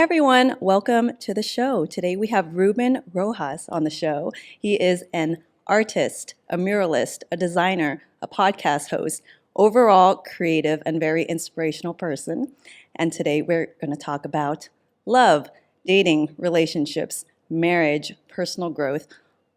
everyone, welcome to the show. Today we have Ruben Rojas on the show. He is an artist, a muralist, a designer, a podcast host, overall creative and very inspirational person. And today we're going to talk about love, dating, relationships, marriage, personal growth,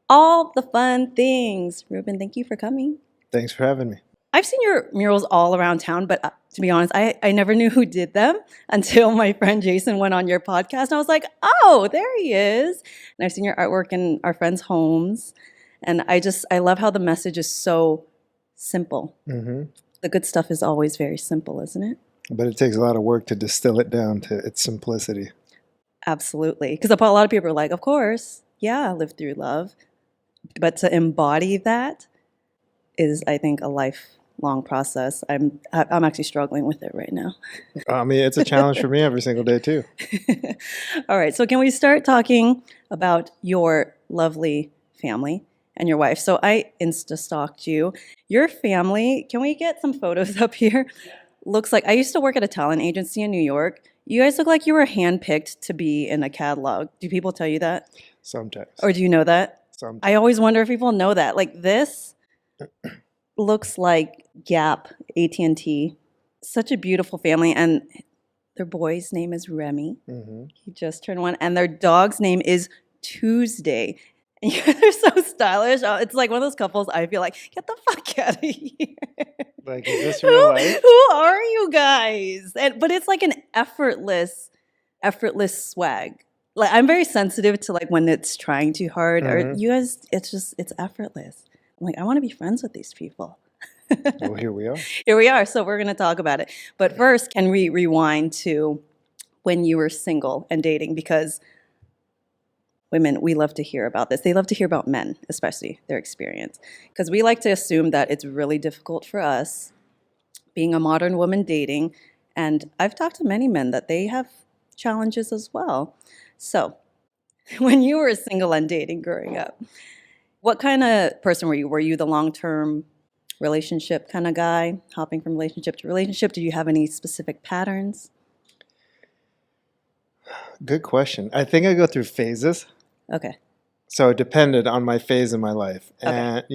all the fun things. Ruben, thank you for coming. Thanks for having me. I've seen your murals all around town, but to be honest, I never knew who did them until my friend Jason went on your podcast. And I was like, oh, there he is. And I've seen your artwork in our friends' homes. And I love how the message is so simple. Mm-hmm. The good stuff is always very simple, isn't it? But it takes a lot of work to distill it down to its simplicity. Absolutely. Because a lot of people are like, of course, yeah, live through love. But to embody that is, I think, a lifelong process. I'm actually struggling with it right now. I mean, it's a challenge for me every single day too. All right, so can we start talking about your lovely family and your wife? So I Insta-stalked you. Your family, can we get some photos up here? Looks like, I used to work at a talent agency in New York. You guys look like you were handpicked to be in a catalog. Do people tell you that? Sometimes. Or do you know that? Sometimes. I always wonder if people know that. Like this looks like Gap, AT&T. Such a beautiful family. And their boy's name is Remy. Mm-hmm. He just turned 1. And their dog's name is Tuesday. And you guys are so stylish. It's like one of those couples I feel like, get the fuck out of here. Like, is this real life? Who are you guys? But it's like an effortless swag. Like, I'm very sensitive to like when it's trying too hard. Mm-hmm. Or you guys, it's effortless. I'm like, I want to be friends with these people. Well, here we are. Here we are. So we're going to talk about it. But first, can we rewind to when you were single and dating? Because women, we love to hear about this. They love to hear about men, especially their experience. Because we like to assume that it's really difficult for us being a modern woman dating. And I've talked to many men that they have challenges as well. So when you were single and dating growing up, what kind of person were you? Were you the long-term relationship kind of guy, hopping from relationship to relationship? Do you have any specific patterns? Good question. I think I go through phases. Okay. So it depended on my phase in my life. Okay. And,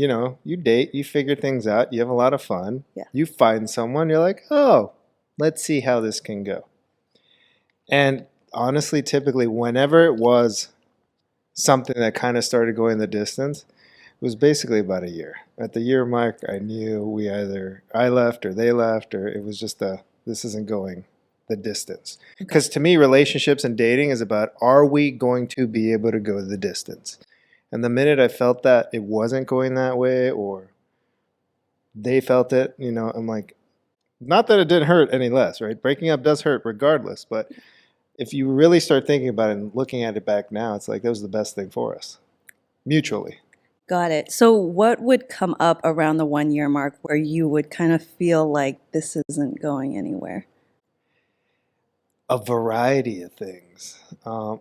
you date, you figure things out, you have a lot of fun. Yeah. You find someone, you're like, oh, let's see how this can go. And honestly, typically, whenever it was something that kind of started going the distance, it was basically about a year. At the year mark, I knew I left or they left, or it was just this isn't going the distance. Because to me, relationships and dating is about, are we going to be able to go the distance? And the minute I felt that it wasn't going that way, or they felt it, I'm like, not that it didn't hurt any less, right? Breaking up does hurt regardless, but if you really start thinking about it and looking at it back now, it's like that was the best thing for us, mutually. Got it. So what would come up around the 1-year mark where you would kind of feel like this isn't going anywhere? A variety of things.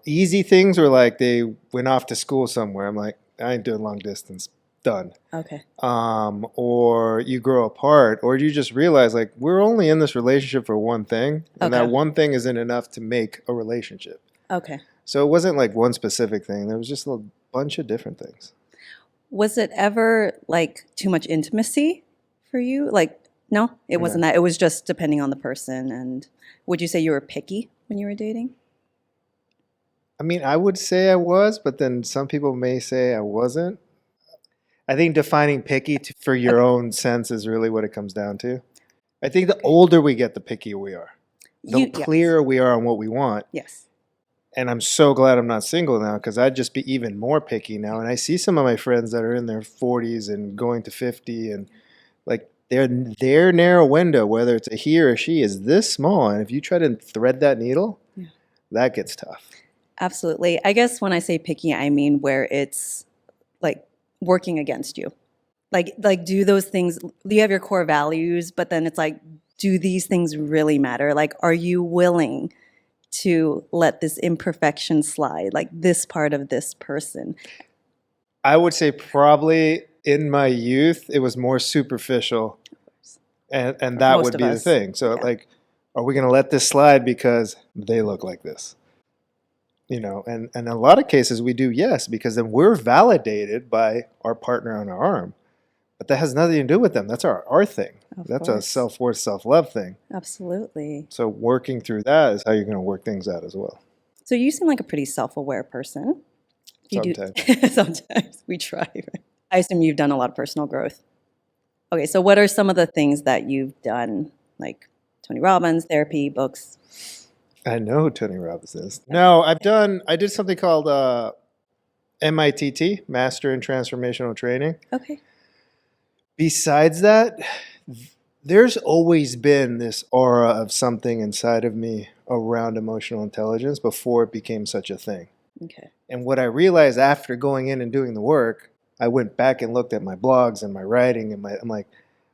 Easy things were like they went off to school somewhere. I'm like, I ain't doing long distance. Done. Okay. Or you grow apart, or you just realize like we're only in this relationship for one thing, and Okay. that one thing isn't enough to make a relationship. Okay. So it wasn't like one specific thing. There was just a bunch of different things. Was it ever like too much intimacy for you? Like, no, it wasn't that. It was just depending on the person. And would you say you were picky when you were dating? I mean, I would say I was, but then some people may say I wasn't. I think defining picky for your own sense is really what it comes down to. I think the older we get, the pickier we are. The clearer we are on what we want. Yes. And I'm so glad I'm not single now, because I'd just be even more picky now. And I see some of my friends that are in their 40s and going to 50, and like their narrow window, whether it's a he or a she, is this small. And if you try to thread that needle, that gets tough. Absolutely. I guess when I say picky, I mean where it's like working against you. Like do those things, you have your core values, but then it's like, do these things really matter? Like, are you willing to let this imperfection slide, like this part of this person? I would say probably in my youth, it was more superficial, and that would be the thing. So like, are we going to let this slide because they look like this? And in a lot of cases we do, yes, because then we're validated by our partner on our arm. But that has nothing to do with them. That's our thing. Of That's a course. self-worth, self-love thing. Absolutely. So working through that is how you're going to work things out as well. So you seem like a pretty self-aware person. You Sometimes. do. Sometimes we try. Right? I assume you've done a lot of personal growth. Okay, so what are some of the things that you've done, like Tony Robbins, therapy, books? I know who Tony Robbins is. No, I did something called MITT, Master in Transformational Training. Okay. Besides that, there's always been this aura of something inside of me around emotional intelligence before it became such a thing. Okay. And what I realized after going in and doing the work, I went back and looked at my blogs and my writing, and I'm like,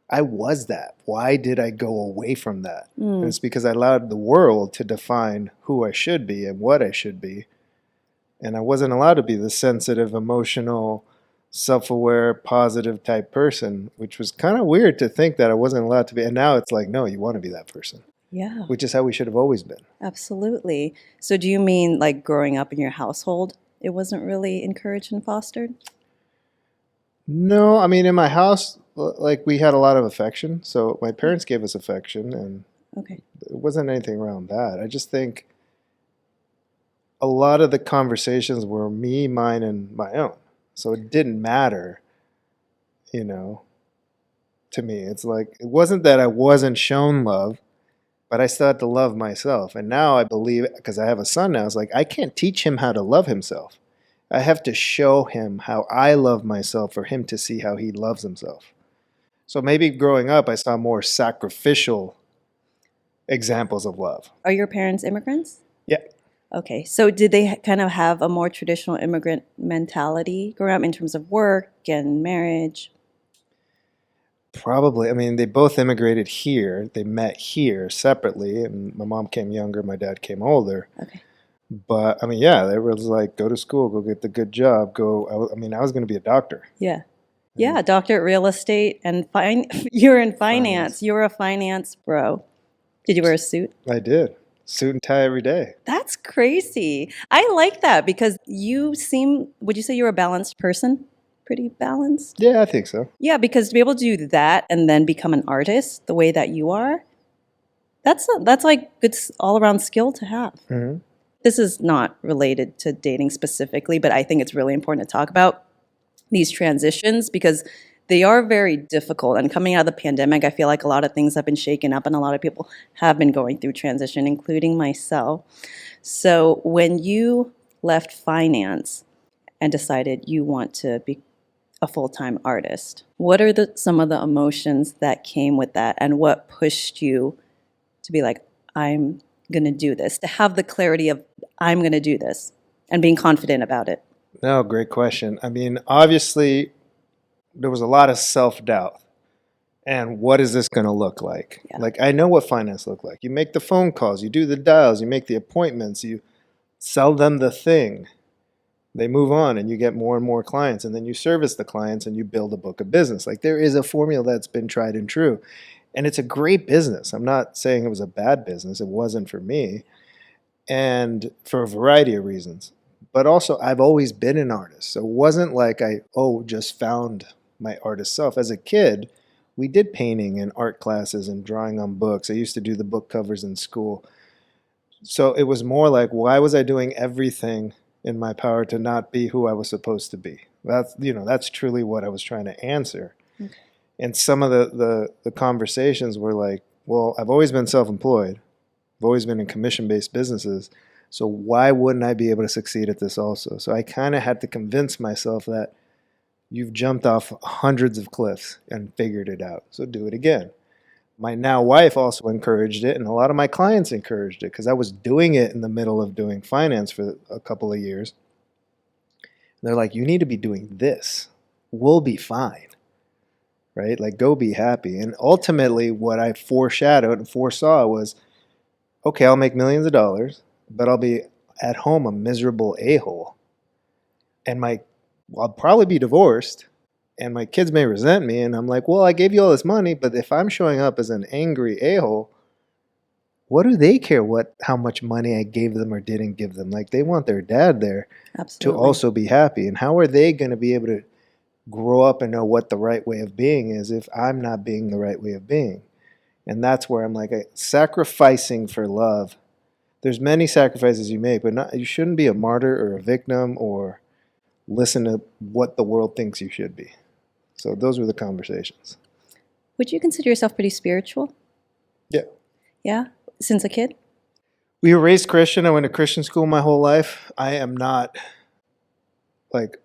I was that. Why did I go away from that? And it's because I allowed the world to define who I should be and what I should be. And I wasn't allowed to be the sensitive, emotional, self-aware, positive type person, which was kind of weird to think that I wasn't allowed to be. And now it's like, no, you want to be that person. Yeah. Which is how we should have always been. Absolutely. So do you mean like growing up in your household, it wasn't really encouraged and fostered? No, I mean, in my house, like we had a lot of affection. So my parents gave us affection, and Okay. it wasn't anything around that. I just think a lot of the conversations were me, mine, and my own. So it didn't matter, to me. It's like, it wasn't that I wasn't shown love, but I still had to love myself. And now I believe, because I have a son now, it's like, I can't teach him how to love himself. I have to show him how I love myself for him to see how he loves himself. So maybe growing up, I saw more sacrificial examples of love. Are your parents immigrants? Yeah. Okay. So did they kind of have a more traditional immigrant mentality growing up in terms of work and marriage? Probably. I mean, they both immigrated here. They met here separately, and my mom came younger, my dad came older. Okay. But I mean, yeah, they was like, go to school, go get the good job, go. I mean, I was going to be a doctor. Yeah. Yeah, doctorate real estate and you're in finance. You're a finance bro. Did you wear a suit? I did. Suit and tie every day. That's crazy. I like that because you seem, would you say you're a balanced person? Pretty balanced? Yeah, I think so. Yeah, because to be able to do that and then become an artist the way that you are, that's like good all-around skill to have. Mm-hmm. This is not related to dating specifically, but I think it's really important to talk about these transitions because they are very difficult. And coming out of the pandemic, I feel like a lot of things have been shaken up and a lot of people have been going through transition, including myself. So when you left finance and decided you want to be a full-time artist, what are some of the emotions that came with that and what pushed you to be like, I'm going to do this, to have the clarity of I'm going to do this and being confident about it? No, great question. I mean, obviously, there was a lot of self-doubt. And what is this going to look like? Yeah. Like, I know what finance look like. You make the phone calls, you do the dials, you make the appointments, you sell them the thing. They move on and you get more and more clients, and then you service the clients and you build a book of business. Like, there is a formula that's been tried and true. And it's a great business. I'm not saying it was a bad business. It wasn't for me. And for a variety of reasons. But also, I've always been an artist. So it wasn't like I, just found my artist self. As a kid, we did painting and art classes and drawing on books. I used to do the book covers in school. So it was more like, why was I doing everything in my power to not be who I was supposed to be? That's truly what I was trying to answer. Okay. And some of the conversations were like, well, I've always been self-employed. I've always been in commission-based businesses. So why wouldn't I be able to succeed at this also? So I kind of had to convince myself that you've jumped off hundreds of cliffs and figured it out. So do it again. My now wife also encouraged it, and a lot of my clients encouraged it because I was doing it in the middle of doing finance for a couple of years. And they're like, you need to be doing this. We'll be fine. Right? Like, go be happy. And ultimately, what I foreshadowed and foresaw was, okay, I'll make millions of dollars, but I'll be at home a miserable a-hole. And I'll probably be divorced, and my kids may resent me. And I'm like, well, I gave you all this money, but if I'm showing up as an angry a-hole, what do they care how much money I gave them or didn't give them? Like, they want their dad there to Absolutely. also be happy. And how are they going to be able to grow up and know what the right way of being is if I'm not being the right way of being? And that's where I'm like, sacrificing for love. There's many sacrifices you make, but you shouldn't be a martyr or a victim or listen to what the world thinks you should be. So those were the conversations. Would you consider yourself pretty spiritual? Yeah. Yeah? Since a kid? We were raised Christian. I went to Christian school my whole life. I am not like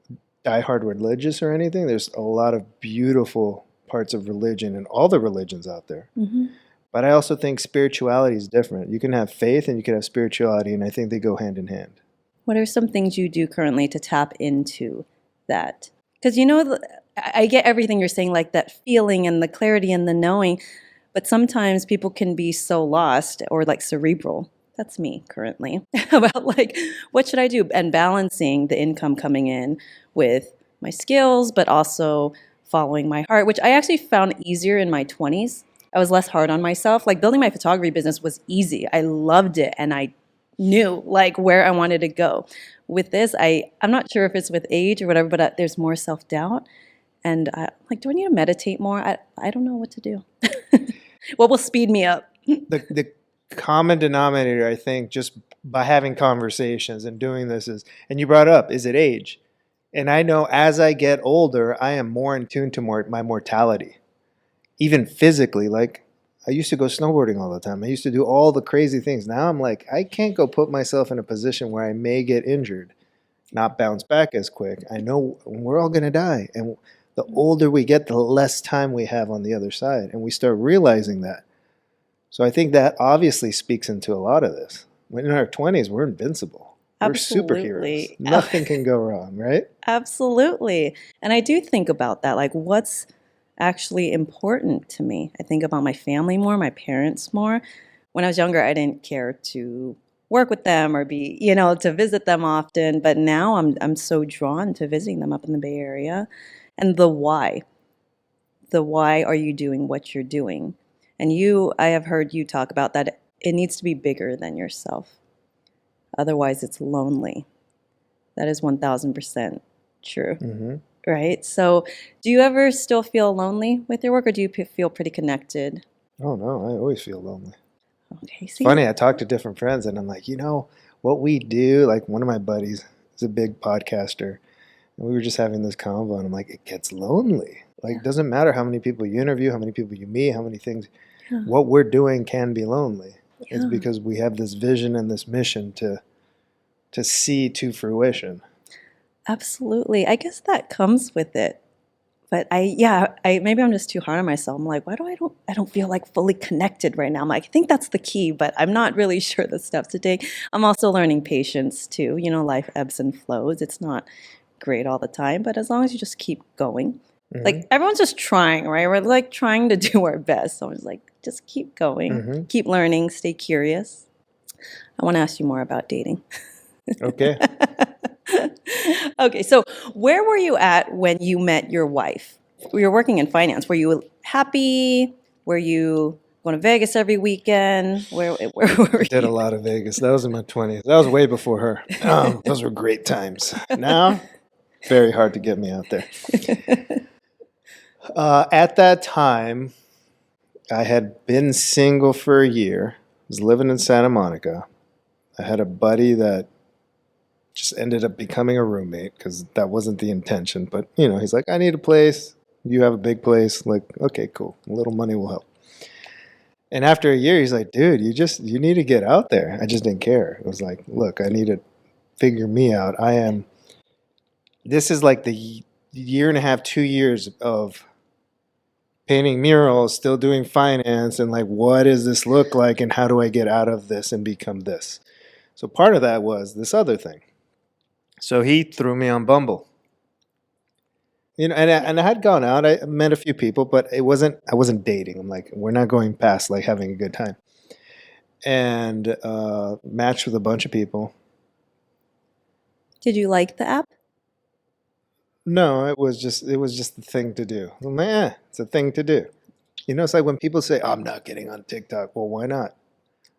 diehard religious or anything. There's a lot of beautiful parts of religion and all the religions out there. Mm-hmm. But I also think spirituality is different. You can have faith and you can have spirituality, and I think they go hand in hand. What are some things you do currently to tap into that? Because, you know, I get everything you're saying, like that feeling and the clarity and the knowing, but sometimes people can be so lost or like cerebral. That's me currently about like, what should I do? And balancing the income coming in with my skills, but also following my heart, which I actually found easier in my 20s. I was less hard on myself. Like building my photography business was easy. I loved it and I knew like where I wanted to go. With this, I'm not sure if it's with age or whatever, but there's more self-doubt. And like, do I need to meditate more? I don't know what to do. What will speed me up? The common denominator, I think, just by having conversations and doing this is, and you brought up, is it age? And I know as I get older, I am more in tune to my mortality. Even physically, like I used to go snowboarding all the time. I used to do all the crazy things. Now I'm like, I can't go put myself in a position where I may get injured, not bounce back as quick. I know we're all going to die. And the older we get, the less time we have on the other side. And we start realizing that. So I think that obviously speaks into a lot of this. When in our 20s, we're invincible. Absolutely. We're superheroes. Nothing can go wrong, right? Absolutely. And I do think about that. Like, what's actually important to me? I think about my family more, my parents more. When I was younger, I didn't care to work with them or be, to visit them often. But now I'm so drawn to visiting them up in the Bay Area. And the why. The why are you doing what you're doing? And I have heard you talk about that it needs to be bigger than yourself. Otherwise, it's lonely. That is 1,000% true. Mm-hmm. Right? So do you ever still feel lonely with your work, or do you feel pretty connected? Oh, no, I always feel lonely. Okay, It's funny, I talk to different friends, and I'm like, what we do, like one of my buddies is a big podcaster, and we were just having this convo, and I'm like, it gets lonely. Like, it doesn't matter how many people you interview, how many people you meet, how many things, what we're doing can be lonely. Yeah. It's because we have this vision and this mission to see to fruition. Absolutely. I guess that comes with it. But maybe I'm just too hard on myself. I'm like, why do I don't feel like fully connected right now? I'm like, I think that's the key, but I'm not really sure the steps to take. I'm also learning patience too. Life ebbs and flows. It's not great all the time, but as long as you just keep going. Mm-hmm. Like everyone's just trying, right? We're like trying to do our best. So I was like, just keep going, keep learning, stay curious. I want to ask you more about dating. Okay. Okay, so where were you at when you met your wife? You were working in finance. Were you happy? Were you going to Vegas every weekend? Where were you? I did a lot of Vegas. That was in my 20s. That was way before her. Those were great times. Now, very hard to get me out there. At that time, I had been single for a year. I was living in Santa Monica. I had a buddy that just ended up becoming a roommate because that wasn't the intention. But, he's like, I need a place. You have a big place. Like, okay, cool. A little money will help. And after a year, he's like, dude, you need to get out there. I just didn't care. It was like, look, I need to figure me out. This is like the year and a half, 2 years of painting murals, still doing finance, and like, what does this look like, and how do I get out of this and become this? So part of that was this other thing. So he threw me on Bumble. And I had gone out. I met a few people, but I wasn't dating. I'm like, we're not going past like having a good time. And matched with a bunch of people. Did you like the app? No, it was just the thing to do. I'm like, it's a thing to do. It's like when people say, I'm not getting on TikTok. Well, why not?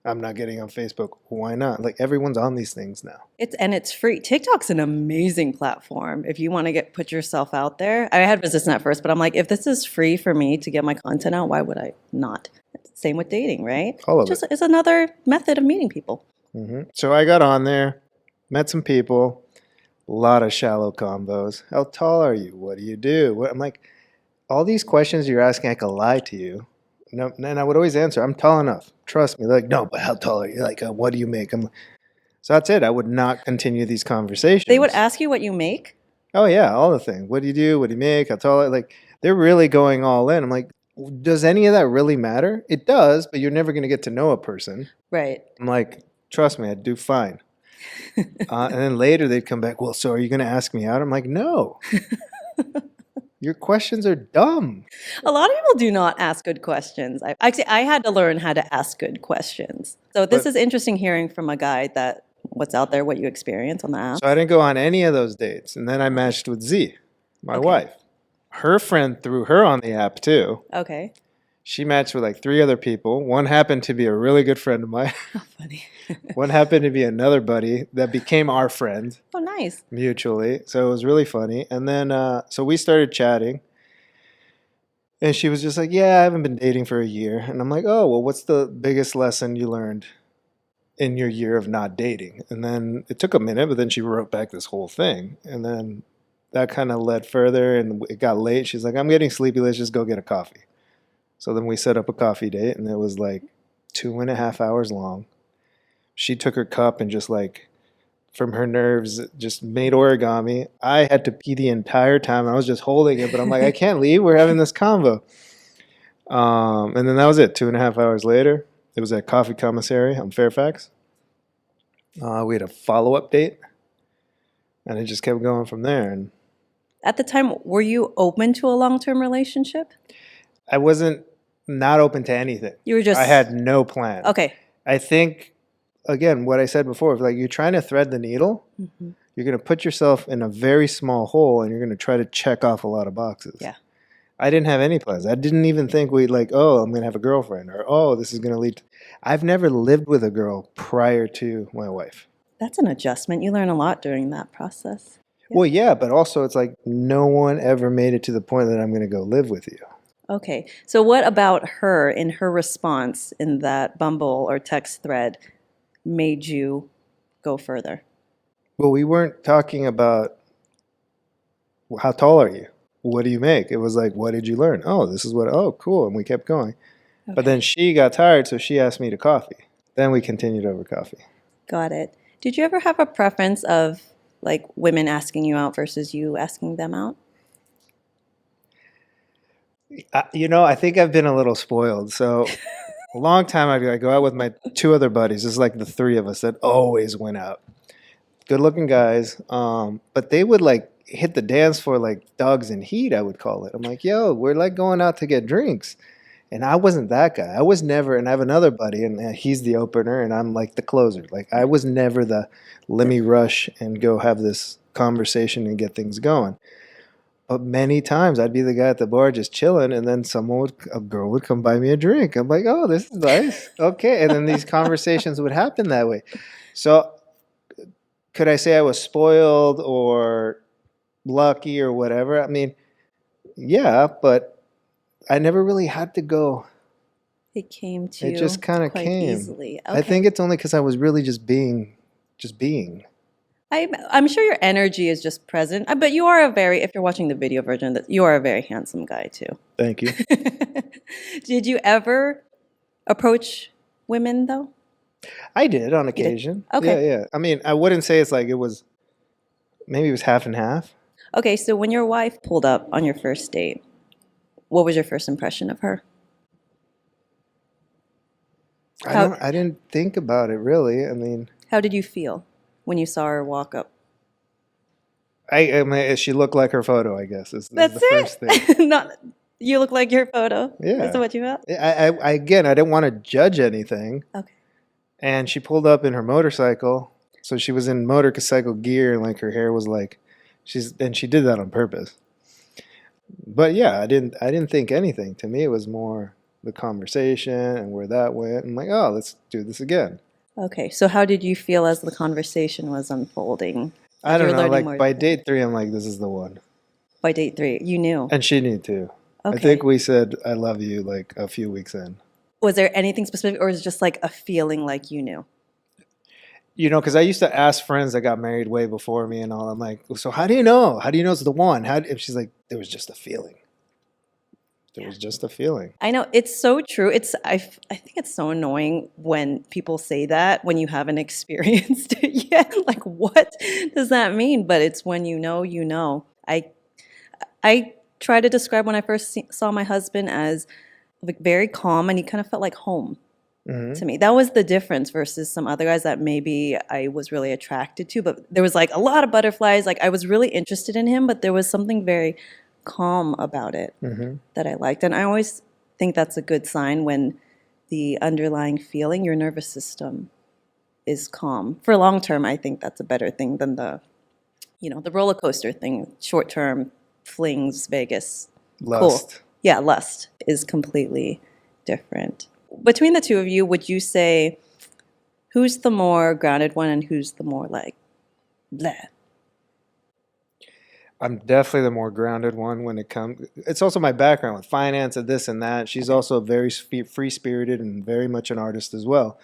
I'm not getting on Facebook. Why not? Like everyone's on these things now. It's free. TikTok's an amazing platform if you want to put yourself out there. I had resistance at first, but I'm like, if this is free for me to get my content out, why would I not? Same with dating, right? All of it. It's another method of meeting people. So I got on there, met some people, a lot of shallow combos. How tall are you? What do you do? I'm like, all these questions you're asking, I could lie to you. No, and I would always answer, I'm tall enough. Trust me. They're like, no, but how tall are you? Like, what do you make? I'm like, so that's it. I would not continue these conversations. They would ask you what you make? Oh, yeah, all the things. What do you do? What do you make? How tall? Like, they're really going all in. I'm like, does any of that really matter? It does, but you're never going to get to know a person. Right. I'm like, trust me, I'd do fine. And then later they'd come back, well, so are you going to ask me out? I'm like, no. Your questions are dumb. A lot of people do not ask good questions. I had to learn how to ask good questions. So this is interesting hearing from a guy that what's out there, what you experience on the app. So I didn't go on any of those dates. And then I matched with Z, my wife. Her friend threw her on the app too. Okay. She matched with like 3 other people. One happened to be a really good friend of mine. Oh, funny. One happened to be another buddy that became our friend. Oh, nice. Mutually. So it was really funny. And then, so we started chatting. And she was just like, yeah, I haven't been dating for a year. And I'm like, oh, well, what's the biggest lesson you learned in your year of not dating? And then it took a minute, but then she wrote back this whole thing. And then that kind of led further and it got late. She's like, I'm getting sleepy. Let's just go get a coffee. So then we set up a coffee date and it was like 2.5 hours long. She took her cup and just like from her nerves just made origami. I had to pee the entire time. I was just holding it, but I'm like, I can't leave. We're having this convo. And then that was it. 2.5 hours later, it was at Coffee Commissary on Fairfax. We had a follow-up date and it just kept going from there. And At the time, were you open to a long-term relationship? I wasn't not open to anything. You were just... I had no plan. Okay. I think, again, what I said before, if like you're trying to thread the needle, you're going to put yourself in a very small hole and you're going to try to check off a lot of boxes. Yeah. I didn't have any plans. I didn't even think we'd like, oh, I'm going to have a girlfriend or, oh, this is going to lead to... I've never lived with a girl prior to my wife. That's an adjustment. You learn a lot during that process. Yeah. Well, yeah, but also it's like no one ever made it to the point that I'm going to go live with you. Okay. So what about her in her response in that Bumble or text thread made you go further? Well, we weren't talking about how tall are you? What do you make? It was like, what did you learn? Oh, this is what, oh, cool. And we kept going. Okay. But then she got tired, so she asked me to coffee. Then we continued over coffee. Got it. Did you ever have a preference of like women asking you out versus you asking them out? I think I've been a little spoiled. So a long time ago, I go out with my 2 other buddies. It's like the 3 of us that always went out. Good looking guys. But they would like hit the dance floor like dogs in heat, I would call it. I'm like, yo, we're like going out to get drinks. And I wasn't that guy. I was never, and I have another buddy, and he's the opener, and I'm like the closer. Like I was never the let me rush and go have this conversation and get things going. But many times I'd be the guy at the bar just chilling, and then a girl would come buy me a drink. I'm like, oh, this is nice. Okay. And then these conversations would happen that way. So could I say I was spoiled or lucky or whatever? I mean, yeah, but I never really had to go. It came to you. It just kind of came. Easily. Okay. I think it's only because I was really just being. I'm sure your energy is just present, but you are if you're watching the video version, that you are a very handsome guy too. Thank you. Did you ever approach women though? I did on occasion. Okay. Yeah. I mean, I wouldn't say it's like maybe it was half and half. Okay, so when your wife pulled up on your first date, what was your first impression of her? I didn't think about it really. I mean, how did you feel when you saw her walk up? I mean, she looked like her photo, I guess. That's the first thing. You look like your photo. Yeah. That's what you felt? I didn't want to judge anything. Okay. And she pulled up in her motorcycle. So she was in motorcycle gear and like her hair was like, she did that on purpose. But yeah, I didn't think anything. To me, it was more the conversation and where that went. I'm like, oh, let's do this again. Okay, so how did you feel as the conversation was unfolding? I As you don't were know. learning Like more by date 3, I'm like, this is the one. by date 3, you knew. And she knew too. I Okay. think we said I love you like a few weeks in. Was there anything specific, or was it just like a feeling like you knew? You know, because I used to ask friends that got married way before me and all. I'm like, so how do you know? How do you know it's the one? And she's like, there was just a feeling. There was just a feeling. I know it's so true. I think it's so annoying when people say that when you haven't experienced it yet. Like, what does that mean? But it's when you know, you know. I try to describe when I first saw my husband as like very calm, and he kind of felt like home to me. That was the difference versus some other guys that maybe I was really attracted to. But there was like a lot of butterflies. Like I was really interested in him, but there was something very calm about it that I liked. And I always think that's a good sign when the underlying feeling, your nervous system is calm. For long term, I think that's a better thing than the roller coaster thing, short term flings, Vegas. Lust. Cool. Yeah, lust is completely different. Between the two of you, would you say who's the more grounded one and who's the more like bleh? I'm definitely the more grounded one when it comes. It's also my background with finance and this and that. She's also very free spirited and very much an artist as well.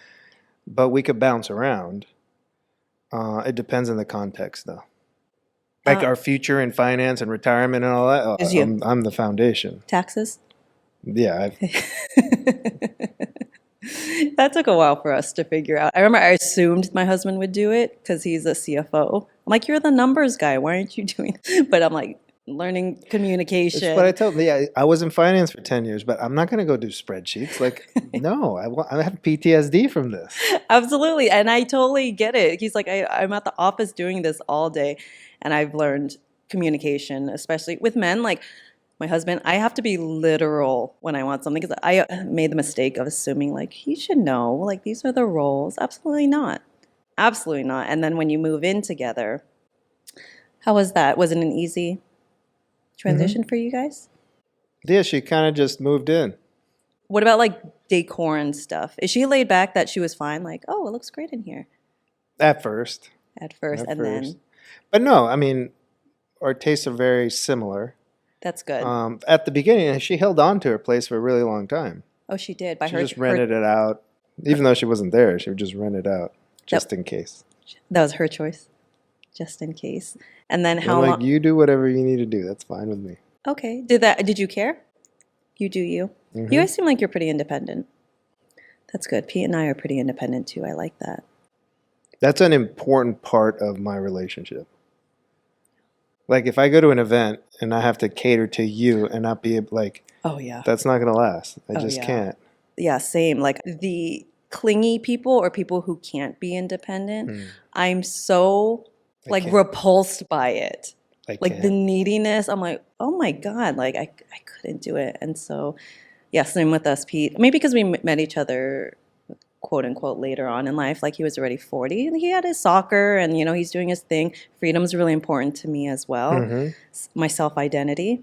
But we could bounce around. It depends on the context, though. Like our future in finance and retirement and all that. Is you. I'm the foundation. Taxes? Yeah. That took a while for us to figure out. I remember I assumed my husband would do it because he's a CFO. I'm like, you're the numbers guy. Why aren't you doing it? But I'm like, learning communication. That's what I told them. Yeah, I was in finance for 10 years, but I'm not going to go do spreadsheets. Like, no, I have PTSD from this. Absolutely. And I totally get it. He's like, I'm at the office doing this all day. And I've learned communication, especially with men. Like my husband, I have to be literal when I want something because I made the mistake of assuming like he should know, like these are the roles. Absolutely not. Absolutely not. And then when you move in together, how was that? Was it an easy transition for you guys? Yeah, she kind of just moved in. What about like decor and stuff? Is she laid back that she was fine? Like, oh, it looks great in here At first. then But no, I mean, our tastes are very similar. that's good. At the beginning, she held on to her place for a really long time. Oh, she did. She just rented it out. Even though she wasn't there, she would just rent it out just in case. That was her choice, just in case. And then I'm how like, long? you do whatever you need to do. That's fine with me. Okay. Did you care? You do you. You guys seem like you're pretty independent. That's good. Pete and I are pretty independent too. I like that. That's an important part of my relationship. Like if I go to an event and I have to cater to you and not be like, Oh yeah. that's not going to last. I just yeah. can't. Yeah, same. Like the clingy people or people who can't be independent, I'm so like can't. repulsed by it. I Like can't. the neediness, I'm like, oh my God, like I couldn't do it. And so, yeah, same with us, Pete. Maybe because we met each other, quote unquote, later on in life. Like he was already 40 and he had his soccer and, he's doing his thing. Freedom's really important to me as well. My self-identity.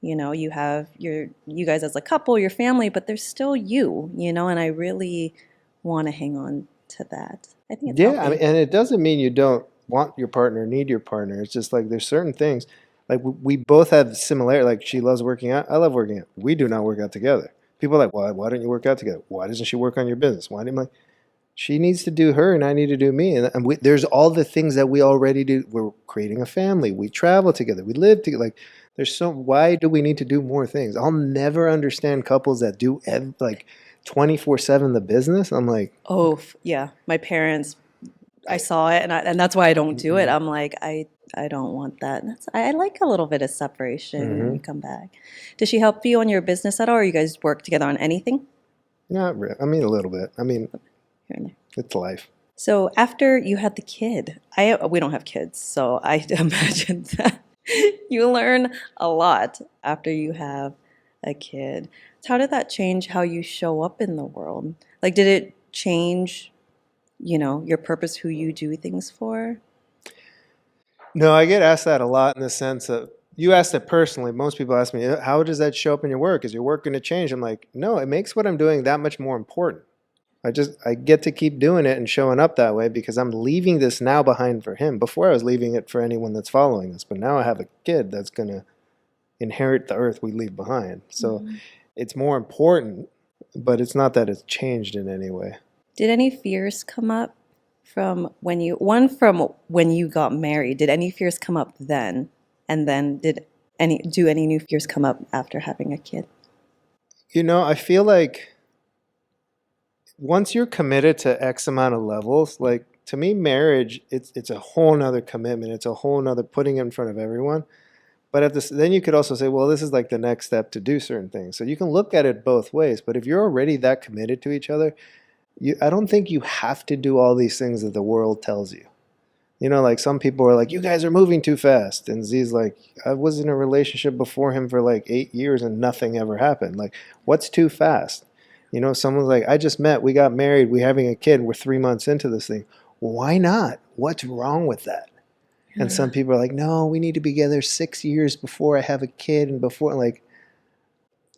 You have you guys as a couple, your family, but there's still you, and I really want to hang on to that. I think it's Yeah, healthy. I mean, and it doesn't mean you don't want your partner, need your partner. It's just like there's certain things. Like we both have similarity. Like she loves working out. I love working out. We do not work out together. People are like, why don't you work out together? Why doesn't she work on your business? Why didn't like? She needs to do her, and I need to do me. And there's all the things that we already do. We're creating a family. We travel together. We live together. Like why do we need to do more things? I'll never understand couples that do like 24/7 the business. I'm like, oh yeah, my parents. I saw it, and that's why I don't do it. I'm like, I don't want that. I like a little bit of separation when you come back. Does she help you on your business at all, or you guys work together on anything? not really. I mean, a little bit. I mean, Here and there. it's life. So after you had the kid, we don't have kids, so I imagine that you learn a lot after you have a kid. How did that change how you show up in the world? Like, did it change, your purpose, who you do things for? No, I get asked that a lot in the sense of, you asked it personally. Most people ask me, how does that show up in your work? Is your work going to change? I'm like, no, it makes what I'm doing that much more important. I get to keep doing it and showing up that way because I'm leaving this now behind for him. Before I was leaving it for anyone that's following us, but now I have a kid that's going to inherit the earth we leave behind. So it's more important, but it's not that it's changed in any way. Did any fears come up from when you got married? Did any fears come up then? And then do any new fears come up after having a kid? I feel like once you're committed to X amount of levels, like to me, marriage, it's a whole nother commitment. It's a whole nother putting it in front of everyone. But then you could also say, well, this is like the next step to do certain things. So you can look at it both ways. But if you're already that committed to each other, I don't think you have to do all these things that the world tells you. Like some people are like, you guys are moving too fast. And Z's like, I was in a relationship before him for like 8 years and nothing ever happened. Like, what's too fast? Someone's like, I just met, we got married, we're having a kid, we're 3 months into this thing. Why not? What's wrong with that? Yeah. And some people are like, no, we need to be together 6 years before I have a kid and before, like,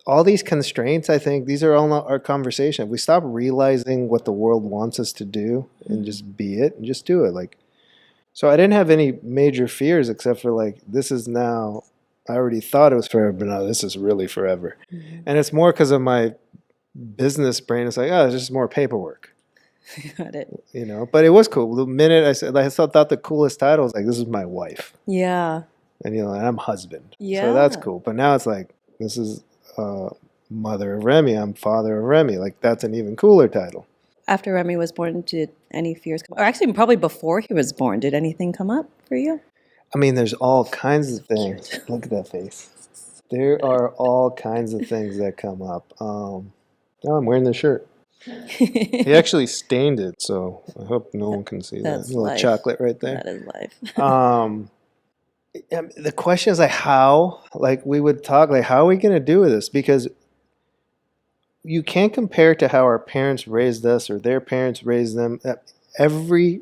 all these constraints, I think, these are all our conversation. If we stop realizing what the world wants us to do and just be it and just do it. Like, so I didn't have any major fears except for like, this is now, I already thought it was forever, but now this is really forever. And it's more because of my business brain. It's like, oh, it's just more paperwork. Got it. But it was cool. The minute I thought the coolest title was like, this is my wife. Yeah. And, and I'm husband. Yeah. So that's cool. But now it's like, this is mother of Remy. I'm father of Remy. Like, that's an even cooler title. After Remy was born, did any fears come up? Or actually, probably before he was born, did anything come up for you? I mean, there's all kinds of things. Look at that face. There are all kinds of things that come up. Oh, I'm wearing the shirt. He actually stained it, so I hope no one can see that. That's A little life. chocolate right there. That is life. The question is like how, like we would talk, like how are we going to do with this? Because you can't compare to how our parents raised us or their parents raised them. Every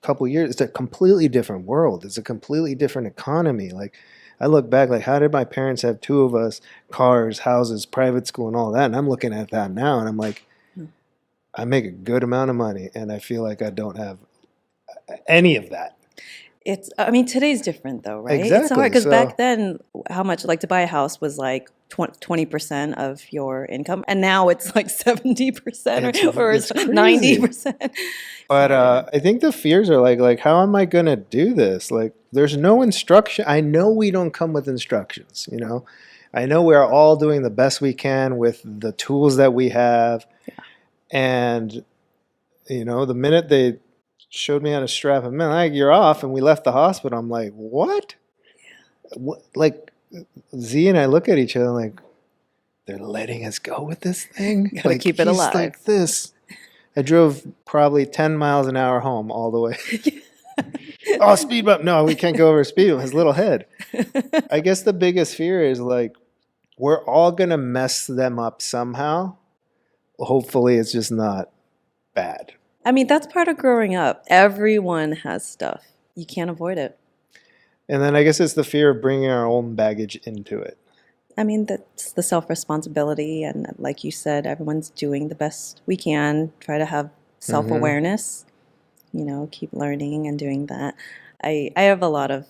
couple years, it's a completely different world. It's a completely different economy. Like I look back, like how did my parents have 2 of us, cars, houses, private school, and all that? And I'm looking at that now, and I'm like, I make a good amount of money, and I feel like I don't have any of that. I mean, today's different though, right? Exactly. It's hard because back then, how much, like to buy a house was like 20% of your income. And now it's like 70% or it's 90%. But I think the fears are like, how am I going to do this? Like, there's no instruction. I know we don't come with instructions, I know we're all doing the best we can with the tools that we have. Yeah. And, the minute they showed me how to strap him in, like, you're off, and we left the hospital. I'm like, what? Yeah. What? Like, Z and I look at each other like, they're letting us go with this thing? Gotta like, keep it alive. Like this. I drove probably 10 miles an hour home all the way. Oh, speed bump. No, we can't go over speed bump. His little head. I guess the biggest fear is like, we're all going to mess them up somehow. Hopefully it's just not bad. I mean, that's part of growing up. Everyone has stuff. You can't avoid it. And then I guess it's the fear of bringing our own baggage into it. I mean, that's the self-responsibility. And like you said, everyone's doing the best we can. Try to have self-awareness, keep learning and doing that. I have a lot of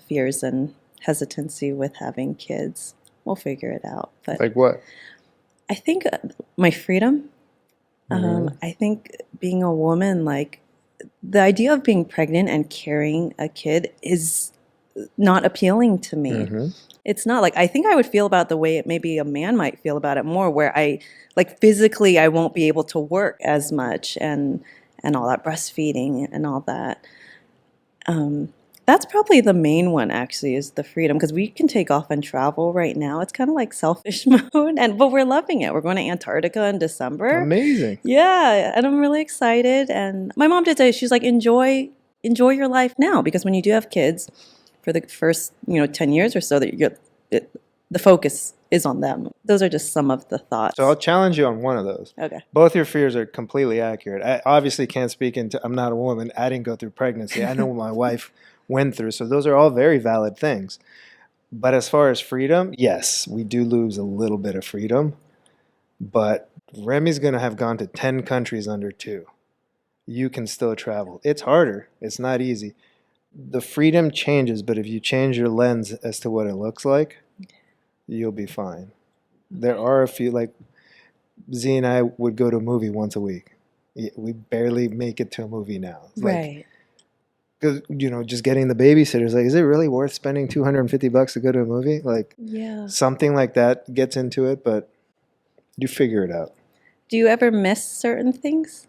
fears and hesitancy with having kids. We'll figure it out. But like what? I think my freedom. I think being a woman, like the idea of being pregnant and carrying a kid is not appealing to me. It's not like, I think I would feel about the way maybe a man might feel about it more, where I like physically I won't be able to work as much and all that breastfeeding and all that. That's probably the main one, actually, is the freedom, because we can take off and travel right now. It's kind of like selfish mode, but we're loving it. We're going to Antarctica in December. Amazing. Yeah, and I'm really excited. And my mom did say, she's like, enjoy your life now, because when you do have kids, for the first 10 years or so, the focus is on them. Those are just some of the thoughts. So I'll challenge you on one of those. Okay. Both your fears are completely accurate. I obviously can't speak into, I'm not a woman. I didn't go through pregnancy. I know what my wife went through. So those are all very valid things. But as far as freedom, yes, we do lose a little bit of freedom. But Remy's going to have gone to 10 countries under two. You can still travel. It's harder. It's not easy. The freedom changes, but if you change your lens as to what it looks like, you'll be fine. There are a few, like Z and I would go to a movie once a week. We barely make it to a movie now. It's like, Right. because just getting the babysitters, like, is it really worth spending $250 to go to a movie? Like, Yeah. something like that gets into it, but you figure it out. Do you ever miss certain things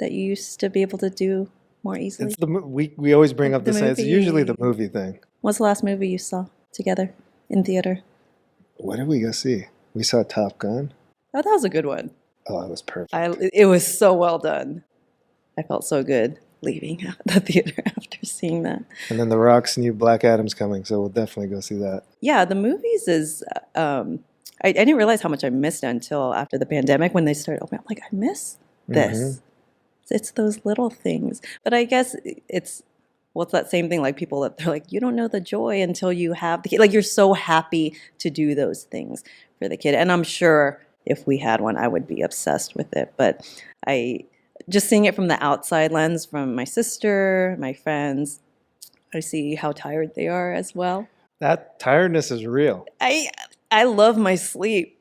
that you used to be able to do more easily? It's we always bring up The the same. It's usually the movie. movie thing. What's the last movie you saw together in theater? What did we go see? We saw Top Gun. Oh, that was a good one. Oh, it was perfect. It was so well done. I felt so good leaving the theater after seeing that. And then The Rock's new Black Adam's coming, so we'll definitely go see that. Yeah, the movies is. I didn't realize how much I missed until after the pandemic when they started opening. I'm like, I miss this. It's those little things. But I guess it's that same thing like people that they're like, you don't know the joy until you have the kid. Like you're so happy to do those things for the kid. And I'm sure if we had one, I would be obsessed with it. But just seeing it from the outside lens, from my sister, my friends, I see how tired they are as well. That tiredness is real. I love my sleep.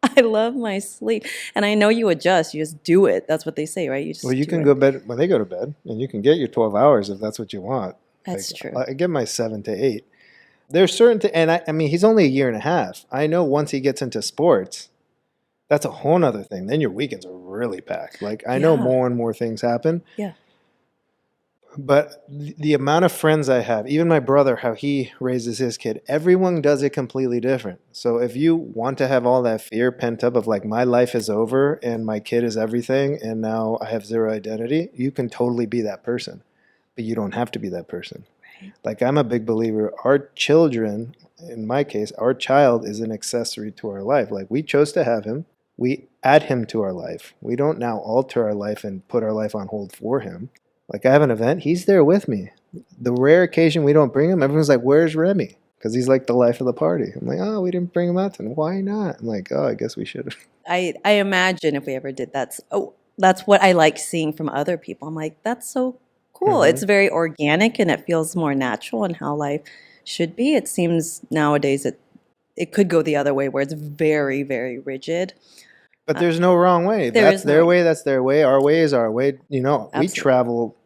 I love my sleep. And I know you adjust. You just do it. That's what they say, right? You can go to bed when they go to bed, and you can get your 12 hours if that's what you want. That's true. I get my 7 to 8. There's certain and I mean, he's only a year and a half. I know once he gets into sports, that's a whole nother thing. Then your weekends are really packed. Like I know more and more things happen. Yeah. But the amount of friends I have, even my brother, how he raises his kid, everyone does it completely different. So if you want to have all that fear pent up of like my life is over and my kid is everything and now I have zero identity, you can totally be that person. But you don't have to be that person. Right. Like I'm a big believer, our children, in my case, our child is an accessory to our life. Like we chose to have him. We add him to our life. We don't now alter our life and put our life on hold for him. Like I have an event, he's there with me. The rare occasion we don't bring him, everyone's like, where's Remy? Because he's like the life of the party. I'm like, oh, we didn't bring him out then. Why not? I'm like, oh, I guess we should have. I imagine if we ever did that's what I like seeing from other people. I'm like, that's so cool. It's very organic and it feels more natural in how life should be. It seems nowadays it could go the other way where it's very, very rigid. But there's no wrong way. That's their way. That's their way. Our way is our way. Absolutely. We travel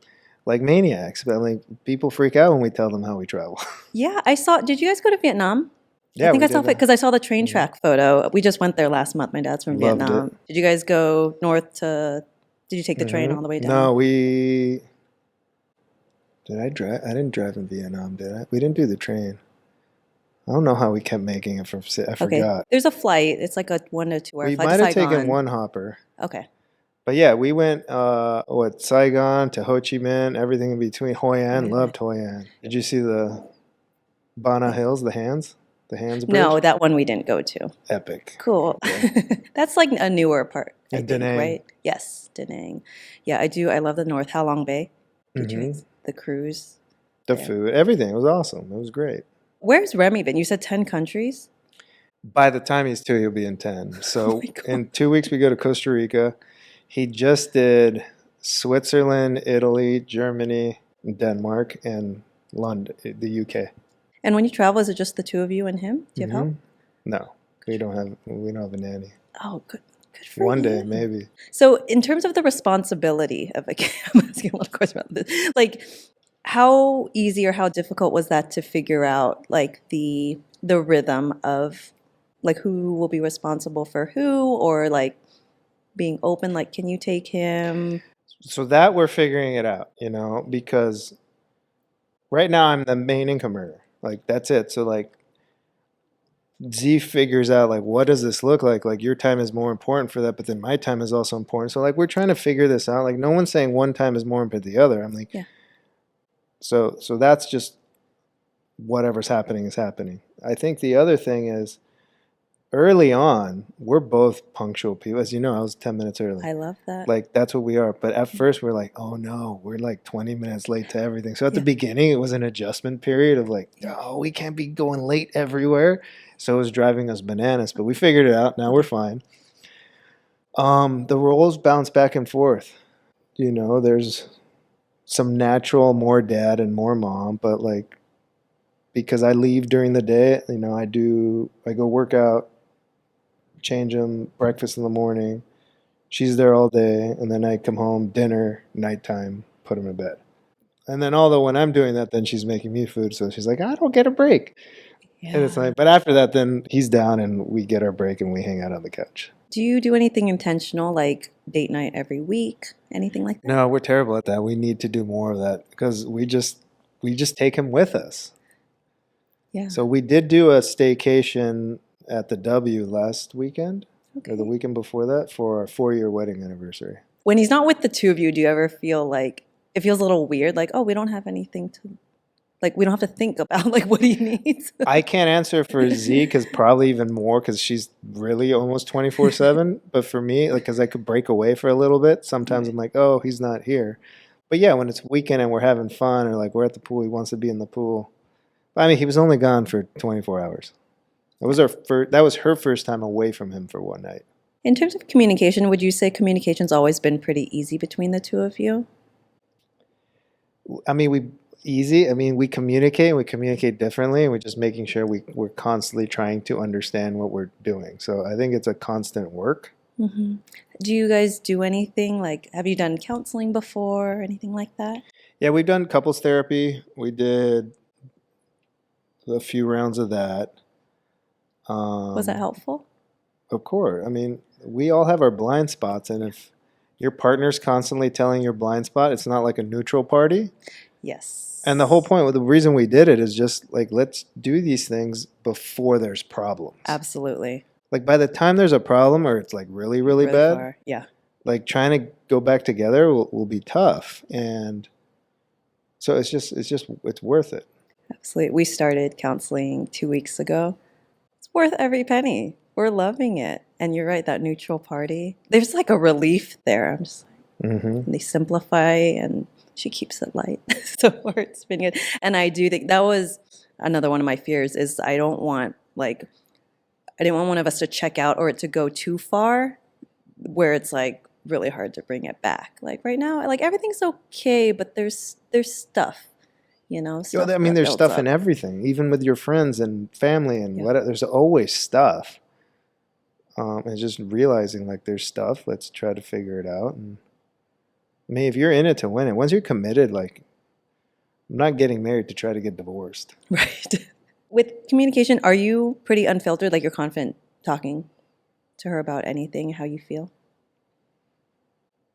like maniacs, but like people freak out when we tell them how we travel. Yeah, I saw. Did you guys go to Vietnam? Yeah, I think we I saw it did. because I saw the train track photo. We just went there last month. My dad's from Loved Vietnam. it. Did you guys go north to? Did you take the train all the way down? No, did I drive? I didn't drive in Vietnam, did I? We didn't do the train. I don't know how we kept making it from. I forgot. There's a flight. It's like a 1 to 2 hour We flight might to have taken Saigon. one hopper. Okay. But yeah, we went Saigon to Ho Chi Minh, everything in between. Hoi An, loved Hoi An. Did you see the Bana Hills, the Hands Bridge? No, that one we didn't go to. Epic. Cool. That's like a newer part, I And think, Da Nang. right? Yes, Da Nang. Yeah, I do. I love the North. How Long Bay? Did you the cruise? The food, everything. It was awesome. It was great. Where's Remy been? You said 10 countries? By the time he's 2, he'll be in 10. So in 2 weeks, we go to Costa Rica. He just did Switzerland, Italy, Germany, Denmark, and London, the UK. And when you travel, is it just the two of you and him? Do you have help? No, we don't have a nanny. Oh, good for One you. day, maybe. So in terms of the responsibility of a kid, I'm asking a lot of questions about this. Like, how easy or how difficult was that to figure out, like, the rhythm of, like, who will be responsible for who, or, like, being open, like, can you take him? So that we're figuring it out, because right now I'm the main income earner. Like, that's it. So, like, Z figures out, like, what does this look like? Like, your time is more important for that, but then my time is also important. So, like, we're trying to figure this out. Like, no one's saying one time is more important than the other. I'm like, Yeah. So that's just whatever's happening is happening. I think the other thing is early on, we're both punctual people. As you know, I was 10 minutes early. I love that. Like, that's what we are. But at first, we're like, oh no, we're like 20 minutes late to everything. So at the Yeah. beginning, it was an adjustment period of like, Yeah. oh, we can't be going late everywhere. So it was driving us bananas. But we figured it out. Now we're fine. The roles bounce back and forth. You know, there's some natural more dad and more mom, but like, because I leave during the day, you know, I go work out, change them, breakfast in the morning. She's there all day, and then I come home, dinner, nighttime, put them to bed. And then, although when I'm doing that, then she's making me food, so she's like, I don't get a break. And it's Yeah. like, but after that, then he's down, and we get our break, and we hang out on the couch. Do you do anything intentional, like date night every week? Anything like that? No, we're terrible at that. We need to do more of that because we just take him with us. Yeah. So we did do a staycation at the W last weekend, or the Okay. weekend before that, for our 4-year wedding anniversary. When he's not with the two of you, do you ever feel like it feels a little weird? Like, oh, we don't have anything to, like, we don't have to think about like what he needs. I can't answer for Z because probably even more because she's really almost 24/7. But for me, like, because I could break away for a little bit, sometimes I'm like, oh, he's not here. But yeah, when it's weekend and we're having fun, or like we're at the pool, he wants to be in the pool. I mean, he was only gone for 24 hours. That was her first time away from him for one night. In terms of communication, would you say communication's always been pretty easy between the two of you? I mean, we communicate and we communicate differently, and we're just making sure we're constantly trying to understand what we're doing. So I think it's a constant work. Hmm. Do you guys do anything like, have you done counseling before or anything like that? Yeah, we've done couples therapy. We did a few rounds of that. Was that helpful? Of course. I mean, we all have our blind spots, and if your partner's constantly telling your blind spot, it's not like a neutral party. Yes. And the whole point, the reason we did it is just like, let's do these things before there's problems. Absolutely. Like, by the time there's a problem or it's like really, really bad, far. Yeah. like trying to go back together will be tough. And so it's worth it. Absolutely. We started counseling 2 weeks ago. It's worth every penny. We're loving it. And you're right, that neutral party. There's like a relief there. I'm just like, Mm-hmm. they simplify and she keeps it light. So far it's been good. And I do think that was another one of my fears is I didn't want one of us to check out or it to go too far where it's like really hard to bring it back. Like right now, like everything's okay, but there's stuff, stuff I mean, that there's builds stuff up. in everything, even with your friends and family and Yeah. whatever. There's always stuff. And just realizing like there's stuff. Let's try to figure it out. And I mean, if you're in it to win it, once you're committed, like I'm not getting married to try to get divorced. Right. With communication, are you pretty unfiltered? Like you're confident talking to her about anything, how you feel?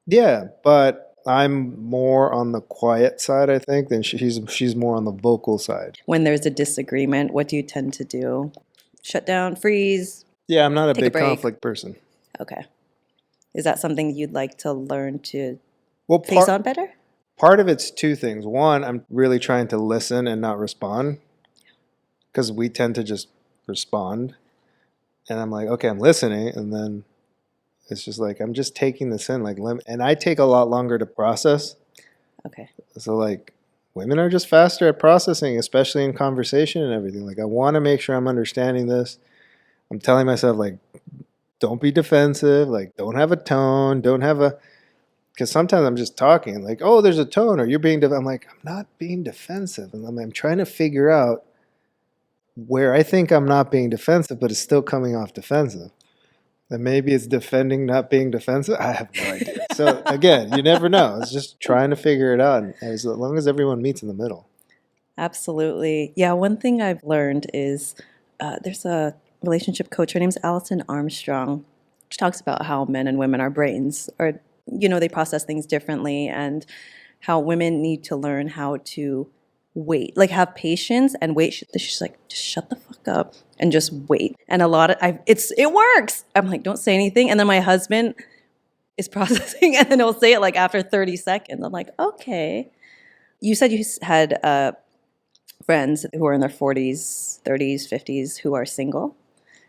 Yeah, but I'm more on the quiet side, I think, than she's more on the vocal side. When there's a disagreement, what do you tend to do? Shut down, freeze? Yeah, I'm not a Take a big break. conflict person. Okay. Is that something you'd like to learn to Well, face on better? part of it's two things. One, I'm really trying to listen and not respond because we tend to just respond. And I'm like, okay, I'm listening. And then it's just like, I'm just taking this in. And I take a lot longer to process. Okay. So, like, women are just faster at processing, especially in conversation and everything. Like, I want to make sure I'm understanding this. I'm telling myself, like, don't be defensive. Like, don't have a tone. Because sometimes I'm just talking, like, oh, there's a tone, or you're being I'm like, I'm not being defensive. And I'm trying to figure out where I think I'm not being defensive, but it's still coming off defensive. And maybe it's defending not being defensive. I have no idea. So again, you never know. It's just trying to figure it out. And as long as everyone meets in the middle. Absolutely. Yeah, one thing I've learned is there's a relationship coach. Her name's Allison Armstrong. She talks about how men and women, our brains are, they process things differently and how women need to learn how to wait, like have patience and wait. She's like, just shut the fuck up and just wait. And a lot of it works. I'm like, don't say anything. And then my husband is processing and then he'll say it like after 30 seconds. I'm like, okay. You said you had friends who are in their 40s, 30s, 50s who are single.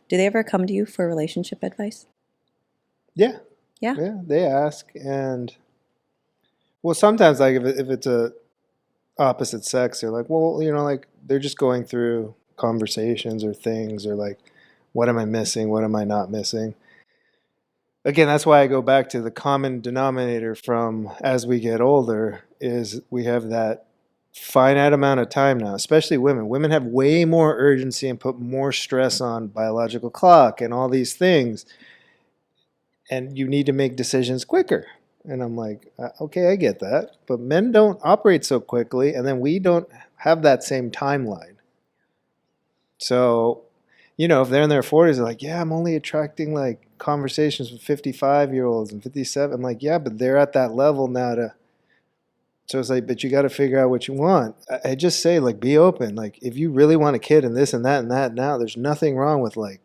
Do they ever come to you for relationship advice? Yeah. Yeah. Yeah, they ask. And well, sometimes like if it's a opposite sex, they're like, well, like they're just going through conversations or things, or like, what am I missing? What am I not missing? Again, that's why I go back to the common denominator from as we get older is we have that finite amount of time now, especially women. Women have way more urgency and put more stress on biological clock and all these things. And you need to make decisions quicker. And I'm like, okay, I get that. But men don't operate so quickly, and then we don't have that same timeline. So, if they're in their 40s, they're like, yeah, I'm only attracting like conversations with 55-year-olds and 57. I'm like, yeah, but they're at that level now to. So it's like, but you got to figure out what you want. I just say, like, be open. Like, if you really want a kid and this and that and that now, there's nothing wrong with like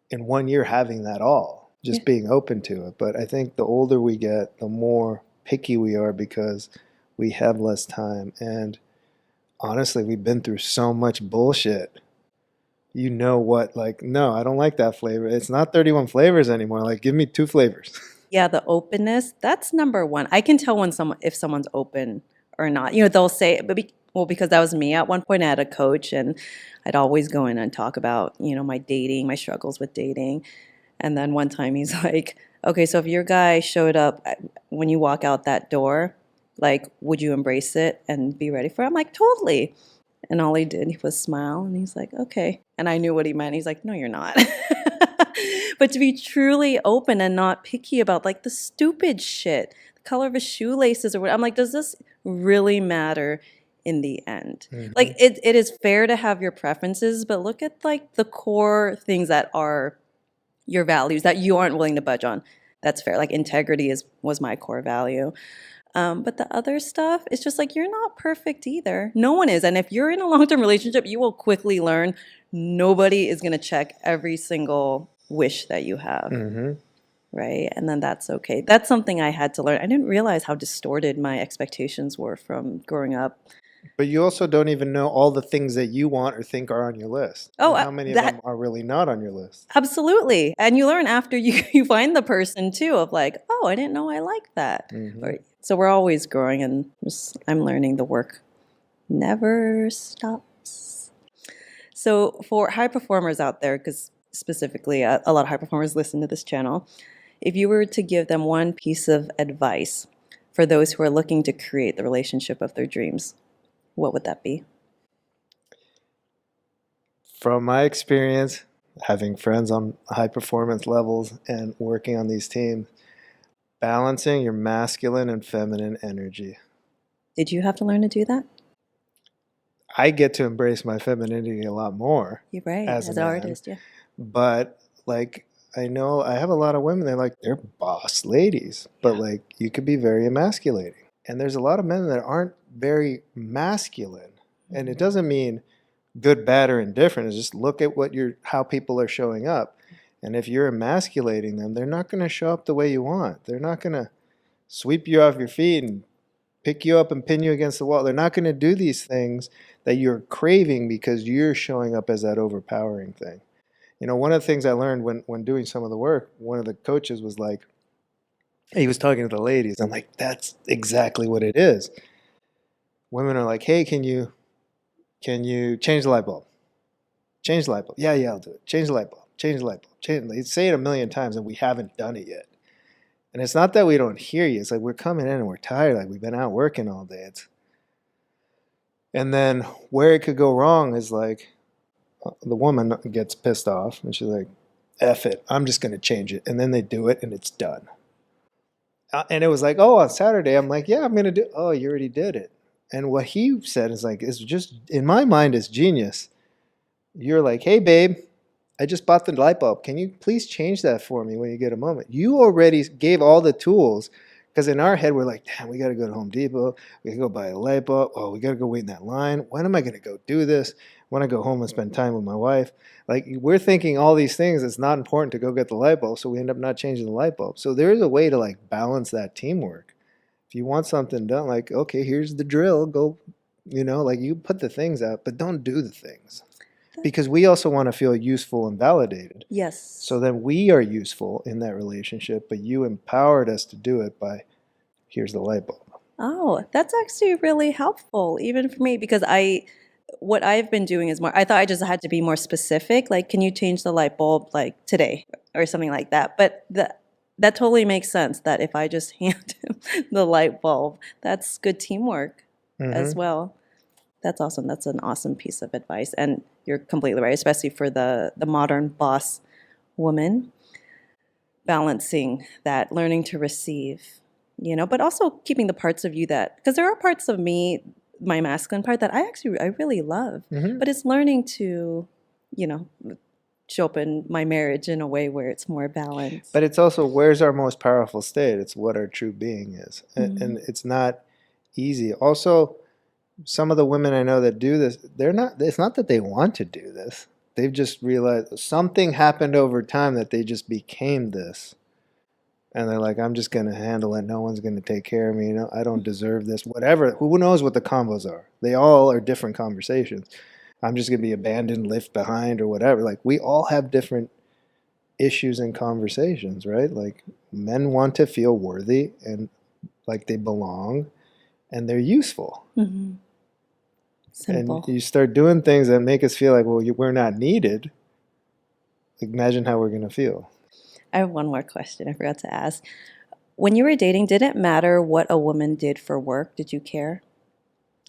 in 1 year having that all. Just being open to it. But I think the older we get, the more picky we are because we have less time. And honestly, we've been through so much bullshit. What, like, no, I don't like that flavor. It's not 31 flavors anymore. Like, give me 2 flavors. Yeah, the openness, that's number one. I can tell if someone's open or not. They'll say, because that was me. At one point, I had a coach, and I'd always go in and talk about, my dating, my struggles with dating. And then one time he's like, okay, so if your guy showed up when you walk out that door, like, would you embrace it and be ready for it? I'm like, totally. And all he did was smile, and he's like, okay. And I knew what he meant. He's like, no, you're not. But to be truly open and not picky about like the stupid shit, the color of his shoelaces or what, I'm like, does this really matter in the end? Mm-hmm. Like it is fair to have your preferences, but look at like the core things that are your values that you aren't willing to budge on. That's fair. Like integrity was my core value. But the other stuff, it's just like you're not perfect either. No one is. And if you're in a long-term relationship, you will quickly learn nobody is going to check every single wish that you have. Mm-hmm. Right? And then that's okay. That's something I had to learn. I didn't realize how distorted my expectations were from growing up. But you also don't even know all the things that you want or think are on your list. Oh, and how many of them are really not on your list? Absolutely. And you learn after you find the person too of like, oh, I didn't know I liked that. Mm-hmm. So we're always growing, and I'm learning the work never stops. So for high performers out there, because specifically a lot of high performers listen to this channel, if you were to give them one piece of advice for those who are looking to create the relationship of their dreams, what would that be? From my experience, having friends on high performance levels and working on these teams, balancing your masculine and feminine energy. Did you have to learn to do that? I get to embrace my femininity a lot more. You're right, as an a man. artist, yeah. But like, I know I have a lot of women, they're boss ladies, but like you could be very emasculating. And there's a lot of men that aren't very masculine. And it doesn't mean good, bad, or indifferent. It's just look at how people are showing up. And if you're emasculating them, they're not going to show up the way you want. They're not going to sweep you off your feet and pick you up and pin you against the wall. They're not going to do these things that you're craving because you're showing up as that overpowering thing. One of the things I learned when doing some of the work, one of the coaches was like, he was talking to the ladies. I'm like, that's exactly what it is. Women are like, hey, can you change the light bulb? Change the light bulb. Yeah, I'll do it. Change the light bulb. Change the light bulb. They say it a million times and we haven't done it yet. And it's not that we don't hear you. It's like we're coming in and we're tired. Like we've been out working all day. And then where it could go wrong is like the woman gets pissed off and she's like, F it. I'm just going to change it. And then they do it and it's done. And it was like, oh, on Saturday, I'm like, yeah, I'm going to do. Oh, you already did it. And what he said is like, it's just, in my mind, it's genius. You're like, hey, babe, I just bought the light bulb. Can you please change that for me when you get a moment? You already gave all the tools, because in our head, we're like, damn, we got to go to Home Depot. We got to go buy a light bulb. Oh, we got to go wait in that line. When am I going to go do this? When I go home and spend time with my wife. Like, we're thinking all these things. It's not important to go get the light bulb, so we end up not changing the light bulb. So there is a way to like balance that teamwork. If you want something done, like, okay, here's the drill. Go, like you put the things out, but don't do the things. because we also want to feel useful and validated. Yes. So then we are useful in that relationship, but you empowered us to do it by, here's the light bulb. Oh, that's actually really helpful, even for me, because what I've been doing is more, I thought I just had to be more specific, like, can you change the light bulb like today or something like that. But that totally makes sense that if I just hand him the light bulb, that's good teamwork as well. That's awesome. That's an awesome piece of advice. And you're completely right, especially for the modern boss woman, balancing that, learning to receive, but also keeping the parts of you that, because there are parts of me, my masculine part, that I really love, but it's learning to, show up in my marriage in a way where it's more balanced. But it's also, where's our most powerful state? It's what our true being is. And it's not easy. Also, some of the women I know that do this, it's not that they want to do this. They've just realized something happened over time that they just became this. And they're like, I'm just going to handle it. No one's going to take care of me. I don't deserve this. Whatever. Who knows what the combos are? They all are different conversations. I'm just going to be abandoned, left behind, or whatever. Like, we all have different issues and conversations, right? Like, men want to feel worthy and like they belong and they're useful. Simple. And you start doing things that make us feel like, well, we're not needed. Imagine how we're going to feel. I have one more question I forgot to ask. When you were dating, did it matter what a woman did for work? Did you care?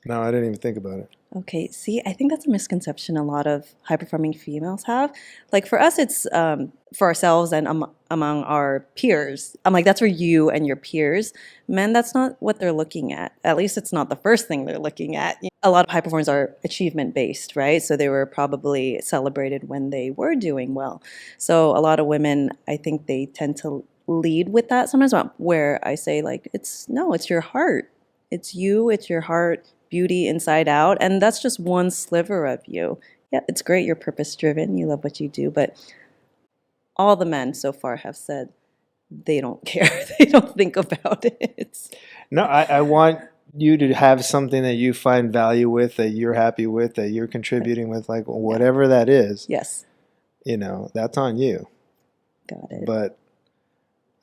No, I didn't even think about it. Okay, see, I think that's a misconception a lot of high-performing females have. Like, for us, it's for ourselves and among our peers. I'm like, that's for you and your peers. Men, that's not what they're looking at. At least it's not the first thing they're looking at. A lot of high performers are achievement-based, right? So they were probably celebrated when they were doing well. So a lot of women, I think they tend to lead with that sometimes, where I say, like, it's your heart. It's you, it's your heart, beauty inside out, and that's just one sliver of you. Yeah, it's great, you're purpose-driven, you love what you do, but all the men so far have said they don't care. They don't think about it. No, I want you to have something that you find value with, that you're happy with, that you're contributing with, like whatever that is. Yes. That's on you. Got it. But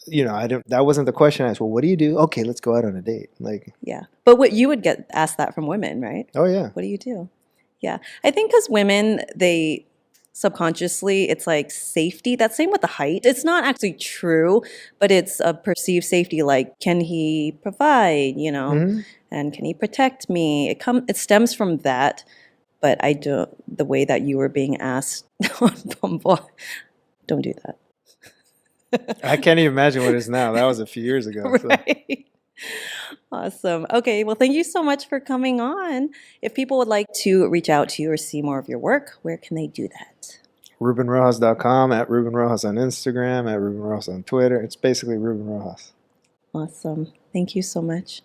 that wasn't the question I asked. Well, what do you do? Okay, let's go out on a date. Like, yeah. But what you would get asked that from women, right? Oh, yeah. What do you do? Yeah. I think because women, they subconsciously, it's like safety. That's same with the height. It's not actually true, but it's a perceived safety. Like, can he provide, and can he protect me? It stems from that. But the way that you were being asked on Bumble, don't do that. I can't even imagine what it is now. That was a few years ago. Right. Awesome. Okay. Well, thank you so much for coming on. If people would like to reach out to you or see more of your work, where can they do that? RubenRojas.com, at Ruben Rojas on Instagram, at Ruben Rojas on Twitter. It's basically Ruben Rojas. Awesome. Thank you so much.